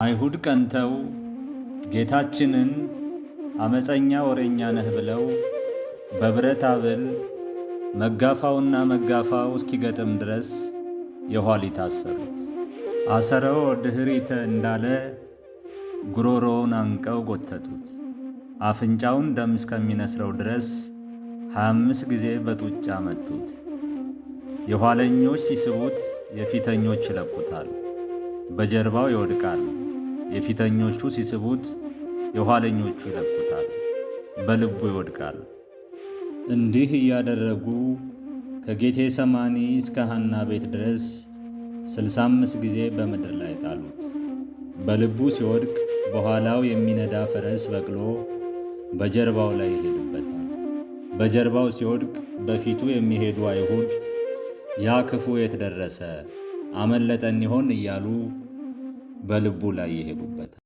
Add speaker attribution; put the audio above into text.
Speaker 1: አይሁድ ቀንተው ጌታችንን አመፀኛ ወሬኛ ነህ ብለው በብረት አብል መጋፋውና መጋፋው እስኪገጥም ድረስ የኋሊት አሰሩት። አሰረው ድኅሪተ እንዳለ ጉሮሮውን አንቀው ጎተቱት። አፍንጫውን ደም እስከሚነስረው ድረስ 25 ጊዜ በጡጫ መቱት። የኋለኞች ሲስቡት የፊተኞች ይለቁታል፣ በጀርባው ይወድቃል። የፊተኞቹ ሲስቡት የኋለኞቹ ይለቁታል፣ በልቡ ይወድቃል። እንዲህ እያደረጉ ከጌቴሰማኒ እስከ ሐና ቤት ድረስ 65 ጊዜ በምድር ላይ ጣሉት። በልቡ ሲወድቅ በኋላው የሚነዳ ፈረስ በቅሎ በጀርባው ላይ ይሄድበታል። በጀርባው ሲወድቅ በፊቱ የሚሄዱ አይሁድ ያ ክፉ የት ደረሰ አመለጠን ይሆን እያሉ በልቡ ላይ ይሄዱበታል።